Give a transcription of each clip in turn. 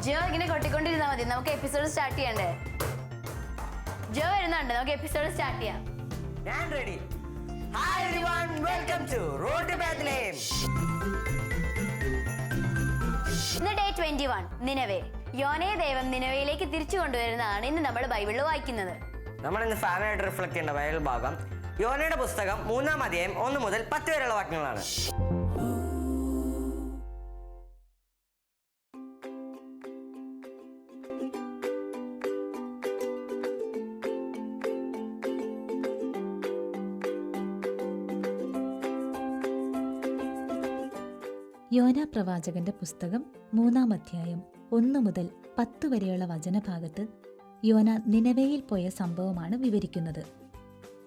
ജോ ഇങ്ങനെ കൊട്ടിക്കൊണ്ടിരുന്നാ മതി, നമുക്ക് എപ്പിസോഡ് സ്റ്റാർട്ട് ചെയ്യണ്ടേ? ജോ വരുന്നുണ്ട്, നമുക്ക് എപ്പിസോഡ് സ്റ്റാർട്ട് ചെയ്യാം. ഞാൻ ready. Hi everyone, welcome to road to Bethlehem. ഇന്ന് ഡേ 21, നിനവേ. യോനയെ ദൈവം നിനവയിലേക്ക് തിരിച്ചു കൊണ്ടുവരുന്നതാണ് ഇന്ന് നമ്മൾ ബൈബിളിൽ വായിക്കുന്നത്. നമ്മൾ ഇന്ന് ഫാമിലിയായിട്ട് റിഫ്ലക്ട് ചെയ്യേണ്ട ബൈബിൾ ഭാഗം യോനയുടെ പുസ്തകം 3-ാം അധ്യായം 1 മുതൽ 10 വരെയുള്ള വാക്യങ്ങളാണ്. യോന പ്രവാചകന്റെ പുസ്തകം 3-ാം അധ്യായം 1 മുതൽ 10 വരെയുള്ള വചനഭാഗത്ത് യോന നിനവയിൽ പോയ സംഭവമാണ് വിവരിക്കുന്നത്.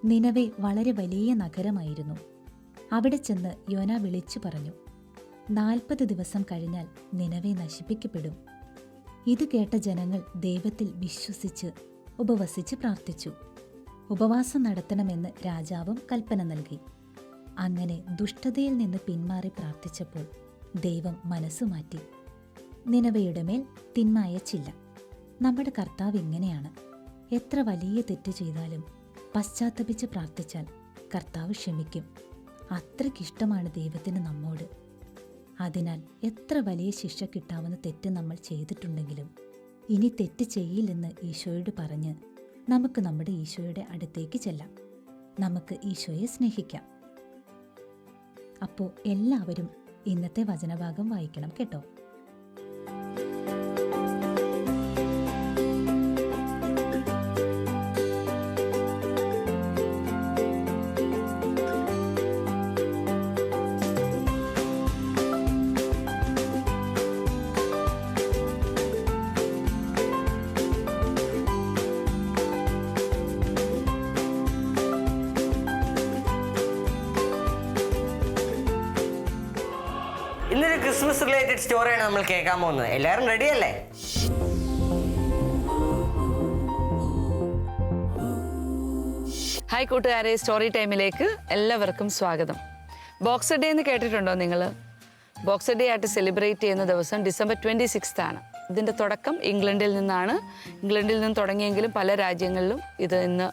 നിനവെ വളരെ വലിയ നഗരമായിരുന്നു. അവിടെ ചെന്ന് യോന വിളിച്ചു പറഞ്ഞു, 40 ദിവസം കഴിഞ്ഞാൽ നിനവെ നശിപ്പിക്കപ്പെടും. ഇത് കേട്ട ജനങ്ങൾ ദൈവത്തിൽ വിശ്വസിച്ച് ഉപവസിച്ച് പ്രാർത്ഥിച്ചു. ഉപവാസം നടത്തണമെന്ന് രാജാവും കൽപ്പന നൽകി. അങ്ങനെ ദുഷ്ടതയിൽ നിന്ന് പിന്മാറി പ്രാർത്ഥിച്ചപ്പോൾ ദൈവം മനസ്സുമാറ്റി. നിനവയുടെ മേൽ തിന്മ അയച്ചില്ല. നമ്മുടെ കർത്താവ് ഇങ്ങനെയാണ്. എത്ര വലിയ തെറ്റ് ചെയ്താലും പശ്ചാത്തപിച്ച് പ്രാർത്ഥിച്ചാൽ കർത്താവ് ക്ഷമിക്കും. അത്രയ്ക്കിഷ്ടമാണ് ദൈവത്തിന് നമ്മോട്. അതിനാൽ എത്ര വലിയ ശിക്ഷ കിട്ടാവുന്ന തെറ്റ് നമ്മൾ ചെയ്തിട്ടുണ്ടെങ്കിലും ഇനി തെറ്റ് ചെയ്യില്ലെന്ന് ഈശോയോട് പറഞ്ഞ് നമുക്ക് നമ്മുടെ ഈശോയുടെ അടുത്തേക്ക് ചെല്ലാം. നമുക്ക് ഈശോയെ സ്നേഹിക്കാം. അപ്പോൾ എല്ലാവരും ഇന്നത്തെ വചനഭാഗം വായിക്കണം കേട്ടോ. ഇന്നൊരു ക്രിസ്മസ് റിലേറ്റഡ് സ്റ്റോറിയാണ് നമ്മൾ കേൾക്കാൻ പോകുന്നത്. എല്ലാവരും റെഡിയല്ലേ? ഹായ് കൂട്ടുകാരെ, സ്റ്റോറി ടൈമിലേക്ക് എല്ലാവർക്കും സ്വാഗതം. ബോക്സർ ഡേ എന്ന് കേട്ടിട്ടുണ്ടോ നിങ്ങൾ? ബോക്സർ ഡേ ആയിട്ട് സെലിബ്രേറ്റ് ചെയ്യുന്ന ദിവസം ഡിസംബർ 26 ആണ്. ഇതിൻ്റെ തുടക്കം ഇംഗ്ലണ്ടിൽ നിന്നാണ്. ഇംഗ്ലണ്ടിൽ നിന്ന് തുടങ്ങിയെങ്കിലും പല രാജ്യങ്ങളിലും ഇത് ഇന്ന്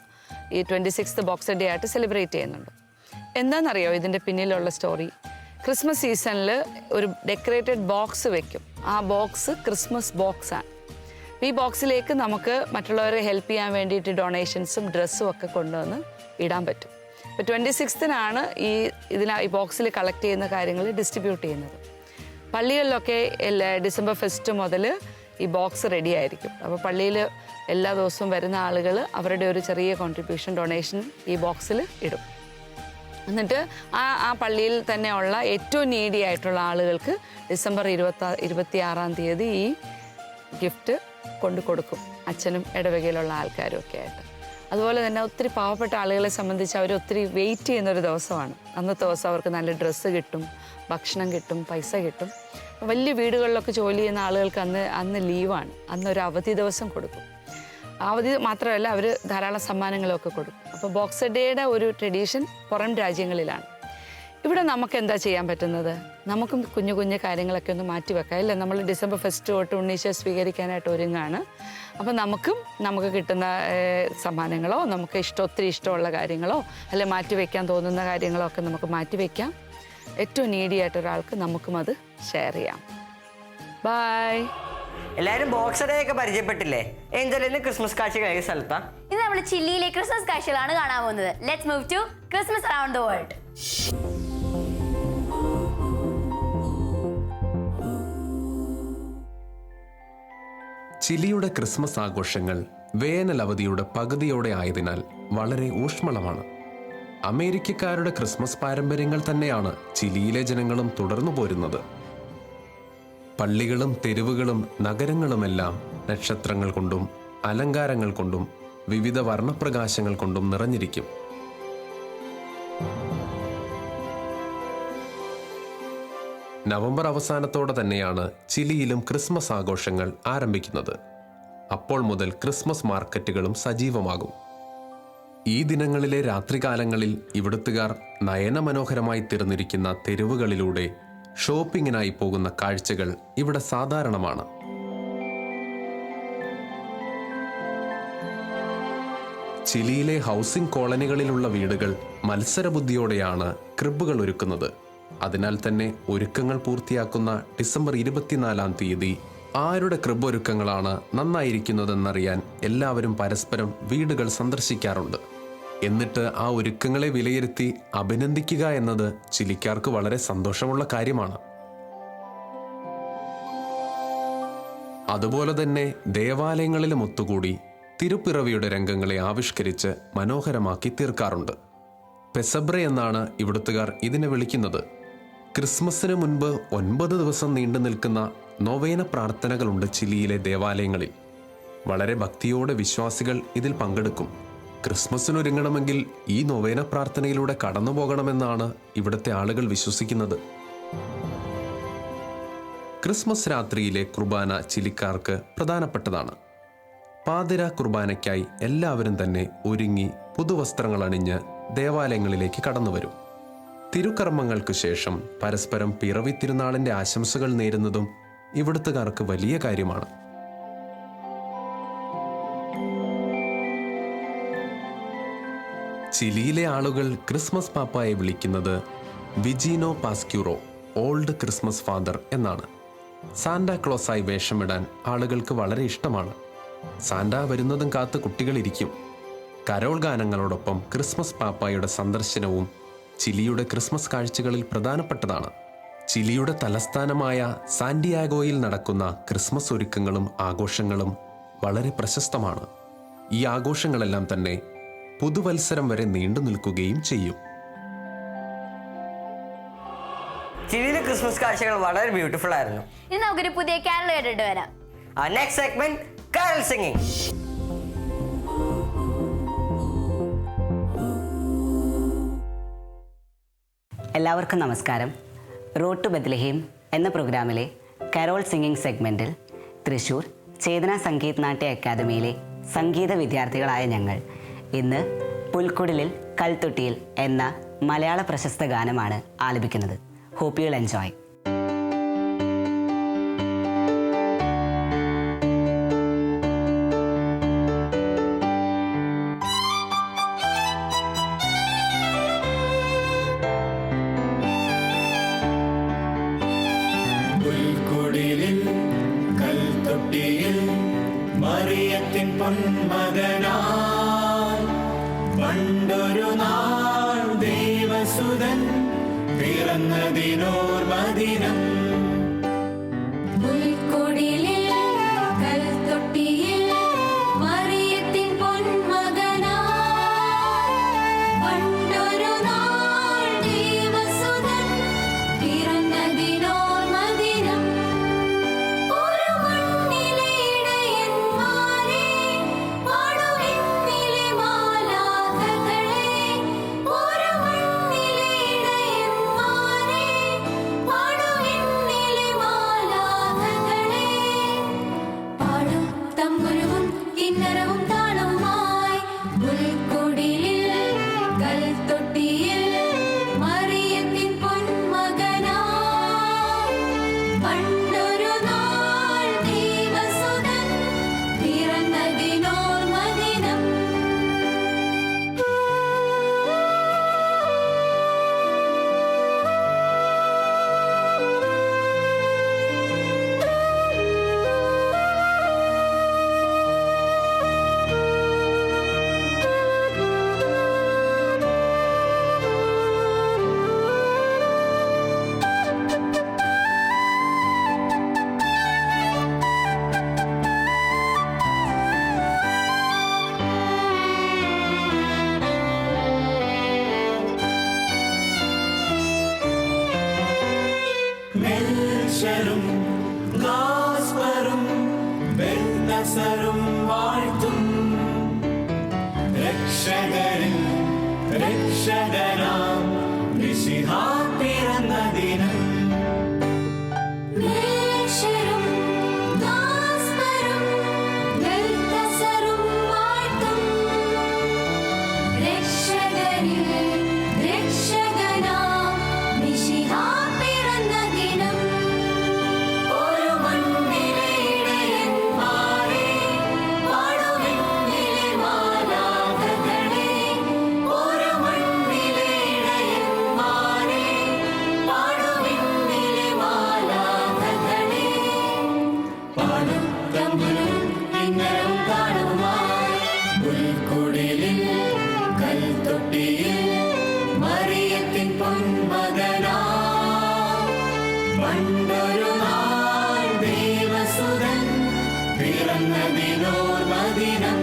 ഈ 26th ബോക്സർ ഡേ ആയിട്ട് സെലിബ്രേറ്റ് ചെയ്യുന്നുണ്ട്. എന്താണെന്നറിയോ ഇതിൻ്റെ പിന്നിലുള്ള സ്റ്റോറി? ക്രിസ്മസ് സീസണിൽ ഒരു ഡെക്കറേറ്റഡ് ബോക്സ് വെക്കും. ആ ബോക്സ് ക്രിസ്മസ് ബോക്സാണ്. ഈ ബോക്സിലേക്ക് നമുക്ക് മറ്റുള്ളവരെ ഹെൽപ്പ് ചെയ്യാൻ വേണ്ടിയിട്ട് ഡൊണേഷൻസും ഡ്രസ്സും ഒക്കെ കൊണ്ടുവന്ന് ഇടാൻ പറ്റും. ഇപ്പോൾ 26-നാണ് ഈ ബോക്സിൽ കളക്ട് ചെയ്യുന്ന കാര്യങ്ങൾ ഡിസ്ട്രിബ്യൂട്ട് ചെയ്യുന്നത്. പള്ളികളിലൊക്കെ ഡിസംബർ 1 മുതൽ ഈ ബോക്സ് റെഡി ആയിരിക്കും. അപ്പോൾ പള്ളിയിൽ എല്ലാ ദിവസവും വരുന്ന ആളുകൾ അവരുടെ ഒരു ചെറിയ കോൺട്രിബ്യൂഷൻ ഡൊണേഷൻ ഈ ബോക്സിൽ ഇടും. എന്നിട്ട് ആ പള്ളിയിൽ തന്നെയുള്ള ഏറ്റവും നീഡി ആയിട്ടുള്ള ആളുകൾക്ക് ഡിസംബർ 26-ാം തീയതി ഈ ഗിഫ്റ്റ് കൊണ്ടു കൊടുക്കും. അച്ഛനും ഇടവകയിലുള്ള ആൾക്കാരും ഒക്കെ ആയിട്ട്. അതുപോലെ തന്നെ ഒത്തിരി പാവപ്പെട്ട ആളുകളെ സംബന്ധിച്ച് അവർ ഒത്തിരി വെയിറ്റ് ചെയ്യുന്നൊരു ദിവസമാണ്. അന്നത്തെ ദിവസം അവർക്ക് നല്ല ഡ്രസ്സ് കിട്ടും, ഭക്ഷണം കിട്ടും, പൈസ കിട്ടും. വലിയ വീടുകളിലൊക്കെ ജോലി ചെയ്യുന്ന ആളുകൾക്ക് അന്ന് ലീവാണ്. അന്നൊരു അവധി ദിവസം കൊടുക്കും. അവധി മാത്രമല്ല, അവർ ധാരാളം സമ്മാനങ്ങളൊക്കെ കൊടുക്കും. അപ്പോൾ ബോക്സർ ഡേയുടെ ഒരു ട്രഡീഷൻ പുറം രാജ്യങ്ങളിലാണ്. ഇവിടെ നമുക്ക് എന്താ ചെയ്യാൻ പറ്റുന്നത്? നമുക്കും കുഞ്ഞു കുഞ്ഞു കാര്യങ്ങളൊക്കെ ഒന്ന് മാറ്റി വെക്കാം, അല്ലേ? നമ്മൾ ഡിസംബർ 1 തൊട്ട് ഉണ്ണീശയെ സ്വീകരിക്കാനായിട്ട് ഒരുങ്ങാണ്. അപ്പോൾ നമുക്ക് കിട്ടുന്ന സമ്മാനങ്ങളോ, നമുക്ക് ഒത്തിരി ഇഷ്ടമുള്ള കാര്യങ്ങളോ, അല്ലെ മാറ്റി വയ്ക്കാൻ തോന്നുന്ന കാര്യങ്ങളോ ഒക്കെ നമുക്ക് മാറ്റി വയ്ക്കാം. ഏറ്റവും നീഡി ആയിട്ട് ഒരാൾക്ക് നമുക്കും അത് ഷെയർ ചെയ്യാം. ബൈ. എല്ലാവരും ബോക്സർ ഡേ ഒക്കെ പരിചയപ്പെട്ടില്ലേ? ഏഞ്ചലിന് ക്രിസ്മസ് കാഴ്ച കഴിയ സ്ഥലത്താ. ഇന്ന് നമ്മൾ ചില്ലിയിലെ ക്രിസ്മസ് കാഴ്ചകളാണ് കാണാൻ പോകുന്നത്. Let's move to Christmas around the world. ചിലിയുടെ ക്രിസ്മസ് ആഘോഷങ്ങൾ വേനൽ അവധിയുടെ പകുതിയോടെ ആയതിനാൽ വളരെ ഊഷ്മളമാണ്. അമേരിക്കക്കാരുടെ ക്രിസ്മസ് പാരമ്പര്യങ്ങൾ തന്നെയാണ് ചിലിയിലെ ജനങ്ങളും തുടർന്നു പോരുന്നത്. പള്ളികളും തെരുവുകളും നഗരങ്ങളുമെല്ലാം നക്ഷത്രങ്ങൾ കൊണ്ടും അലങ്കാരങ്ങൾ കൊണ്ടും വിവിധ വർണ്ണപ്രകാശങ്ങൾ കൊണ്ടും നിറഞ്ഞിരിക്കും. നവംബർ അവസാനത്തോടെ തന്നെയാണ് ചിലിയിലും ക്രിസ്മസ് ആഘോഷങ്ങൾ ആരംഭിക്കുന്നത്. അപ്പോൾ മുതൽ ക്രിസ്മസ് മാർക്കറ്റുകളും സജീവമാകും. ഈ ദിനങ്ങളിലെ രാത്രികാലങ്ങളിൽ ഇവിടുത്തുകാർ നയനമനോഹരമായി തീർന്നിരിക്കുന്ന തെരുവുകളിലൂടെ ഷോപ്പിങ്ങിനായി പോകുന്ന കാഴ്ചകൾ ഇവിടെ സാധാരണമാണ്. ചിലിയിലെ ഹൗസിംഗ് കോളനികളിലുള്ള വീടുകൾ മത്സരബുദ്ധിയോടെയാണ് ക്രിബുകൾ ഒരുക്കുന്നത്. അതിനാൽ തന്നെ ഒരുക്കങ്ങൾ പൂർത്തിയാക്കുന്ന ഡിസംബർ 24-ാം തീയതി ആരുടെ ക്രിബ് ഒരുക്കങ്ങളാണ് നന്നായിരിക്കുന്നതെന്നറിയാൻ എല്ലാവരും പരസ്പരം വീടുകൾ സന്ദർശിക്കാറുണ്ട്. എന്നിട്ട് ആ ഒരുക്കങ്ങളെ വിലയിരുത്തി അഭിനന്ദിക്കുക എന്നത് ചിലിക്കാർക്ക് വളരെ സന്തോഷമുള്ള കാര്യമാണ്. അതുപോലെ തന്നെ ദേവാലയങ്ങളിലും ഒത്തുകൂടി തിരുപ്പിറവിയുടെ രംഗങ്ങളെ ആവിഷ്കരിച്ച് മനോഹരമാക്കി തീർക്കാറുണ്ട്. പെസബ്രെ എന്നാണ് ഇവിടുത്തുകാർ ഇതിനെ വിളിക്കുന്നത്. ക്രിസ്മസിന് മുൻപ് 9 ദിവസം നീണ്ടു നിൽക്കുന്ന നൊവേന പ്രാർത്ഥനകളുണ്ട് ചിലിയിലെ ദേവാലയങ്ങളിൽ. വളരെ ഭക്തിയോടെ വിശ്വാസികൾ ഇതിൽ പങ്കെടുക്കും. ക്രിസ്മസിനൊരുങ്ങണമെങ്കിൽ ഈ നൊവേന പ്രാർത്ഥനയിലൂടെ കടന്നു പോകണമെന്നാണ് ഇവിടുത്തെ ആളുകൾ വിശ്വസിക്കുന്നത്. ക്രിസ്മസ് രാത്രിയിലെ കുർബാന ചിലിക്കാർക്ക് പ്രധാനപ്പെട്ടതാണ്. പാതിര കുർബാനയ്ക്കായി എല്ലാവരും തന്നെ ഒരുങ്ങി പുതുവസ്ത്രങ്ങൾ അണിഞ്ഞ് ദേവാലയങ്ങളിലേക്ക് കടന്നുവരും. തിരുക്കർമ്മങ്ങൾക്ക് ശേഷം പരസ്പരം പിറവി തിരുനാളിന്റെ ആശംസകൾ നേരുന്നതും ഇവിടുത്തുകാർക്ക് വലിയ കാര്യമാണ്. ചിലിയിലെ ആളുകൾ ക്രിസ്മസ് പാപ്പായെ വിളിക്കുന്നത് വിജീനോ പാസ്ക്യൂറോ, ഓൾഡ് ക്രിസ്മസ് ഫാദർ എന്നാണ്. സാന്റാക്ലോസായി വേഷമിടാൻ ആളുകൾക്ക് വളരെ ഇഷ്ടമാണ്. സാന്റ വരുന്നതും കാത്ത് കുട്ടികളിരിക്കും. കരോൾ ഗാനങ്ങളോടൊപ്പം ക്രിസ്മസ് പാപ്പായുടെ സന്ദർശനവും ചിലിയുടെ ക്രിസ്മസ് കാഴ്ചകളിൽ പ്രധാനപ്പെട്ടതാണ്. ചിലിയുടെ തലസ്ഥാനമായ സാന്റിയാഗോയിൽ നടക്കുന്ന ക്രിസ്മസ് ഒരുക്കങ്ങളും ആഘോഷങ്ങളും വളരെ പ്രശസ്തമാണ്. ഈ ആഘോഷങ്ങളെല്ലാം തന്നെ പുതുവത്സരം വരെ നീണ്ടു നിൽക്കുകയും ചെയ്യും. ചിലിയിലെ ക്രിസ്മസ് കാഴ്ചകൾ വളരെ ബ്യൂട്ടിഫുൾ ആയിരുന്നു. ഇനി നമുക്കൊരു പുതിയ കാരൽ കേട്ടിട്ട് വരാം. Next segment carol singing. എല്ലാവർക്കും നമസ്കാരം. റോഡ് ടു ബെത്ലഹേം എന്ന പ്രോഗ്രാമിലെ കരോൾ സിംഗിങ് സെഗ്മെൻറ്റിൽ തൃശ്ശൂർ ചേതന സംഗീത് നാട്യ അക്കാദമിയിലെ സംഗീത വിദ്യാർത്ഥികളായ ഞങ്ങൾ ഇന്ന് പുൽക്കുടിലിൽ കൽത്തൊട്ടിയിൽ എന്ന മലയാള പ്രശസ്ത ഗാനമാണ് ആലപിക്കുന്നത്. Hope you will enjoy. മറിയത്തിൻ പൊന്മകനായി പണ്ടൊരു നാൾ ദേവസുതൻ പിറന്നതിനോർമദിനം. ും വാഴ്ത്തും രക്ഷകരിൽ രക്ഷകനാം മിശിഹാ പിറന്ന ദിനം. പാലും തമ്പുരും കിന്നരവും താളവുമായി പുൽക്കുടിലിൽ കൽത്തൊട്ടിയിൽ മറിയത്തിൻ പൊന്മകനാ പണ്ടൊരു നാൾ ദേവസുതൻ പിറന്നതിനോർമദിനം.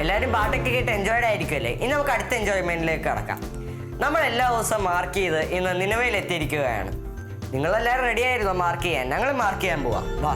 എല്ലാവരും പാട്ടൊക്കെ കേട്ട് എൻജോയ്ഡ് ആയിരിക്കുമല്ലേ? ഇനി നമുക്ക് അടുത്ത എൻജോയ്മെന്റിലേക്ക് കടക്കാം. നമ്മൾ എല്ലാ ദിവസവും മാർക്ക് ചെയ്ത് ഇന്ന് നിനവയിൽ എത്തിയിരിക്കുകയാണ്. നിങ്ങളെല്ലാവരും റെഡി ആയിരുന്നോ മാർക്ക് ചെയ്യാൻ? ഞങ്ങൾ മാർക്ക് ചെയ്യാൻ പോവാം. വാ.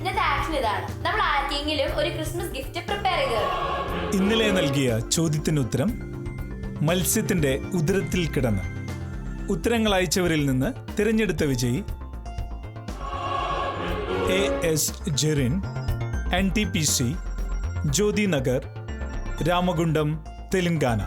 ഇന്നത്തെ ആക്ഷൻ ഇതാണ്. നമ്മൾ ആർക്കെങ്കിലും ഒരു ക്രിസ്മസ് ഗിഫ്റ്റ് പ്രിപ്പയർ ചെയ്ത് ഇന്നലെ നൽകിയ ചോദ്യത്തിന് ഉത്തരം മത്സ്യത്തിന്റെ ഉദരത്തിൽ കിടന്ന്. ഉത്തരങ്ങൾ അയച്ചവരിൽ നിന്ന് തിരഞ്ഞെടുത്ത വിജയി AS ജെറിൻ, NTPC, ജ്യോതി നഗർ, രാമഗുണ്ടം, തെലുങ്കാന.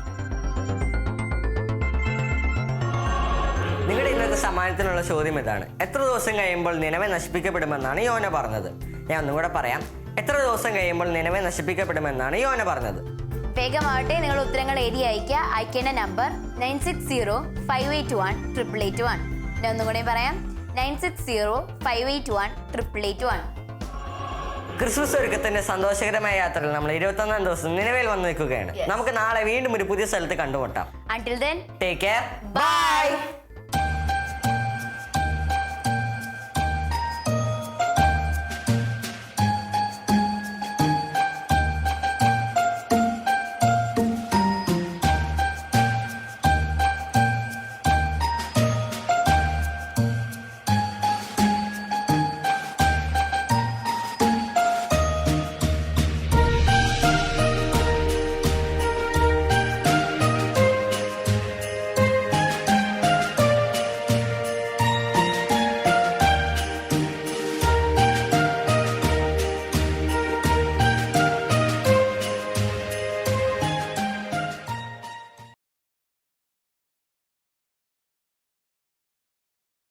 നിങ്ങളുടെ ഇന്നത്തെ സമ്മാനത്തിനുള്ള ചോദ്യം ഇതാണ്: എത്ര ദിവസം കഴിയുമ്പോൾ നിനവെ നശിപ്പിക്കപ്പെടുമെന്നാണ് യോന പറഞ്ഞത്? ഞാൻ ഒന്നുകൂടെ പറയാം. എത്ര ദിവസം കഴിയുമ്പോൾ നിനവെ നശിപ്പിക്കപ്പെടുമെന്നാണ് യോന പറഞ്ഞത്? വേഗമാവട്ടെ, നിങ്ങൾ ഉത്തരങ്ങൾ എഴുതി അയക്കുക. അയക്കേണ്ട നമ്പർ 9605818881. ഞാൻ ഒന്നുകൂടെ പറയാം, 9605818881. ക്രിസ്മസ് ഒരുക്കത്തിന്റെ സന്തോഷകരമായ യാത്രയിൽ നമ്മൾ 21-ാം ദിവസം നിലവിൽ വന്നു നിൽക്കുകയാണ്. നമുക്ക് നാളെ വീണ്ടും ഒരു പുതിയ സ്ഥലത്ത് കണ്ടുമുട്ടാം. Until then, Take care. Bye.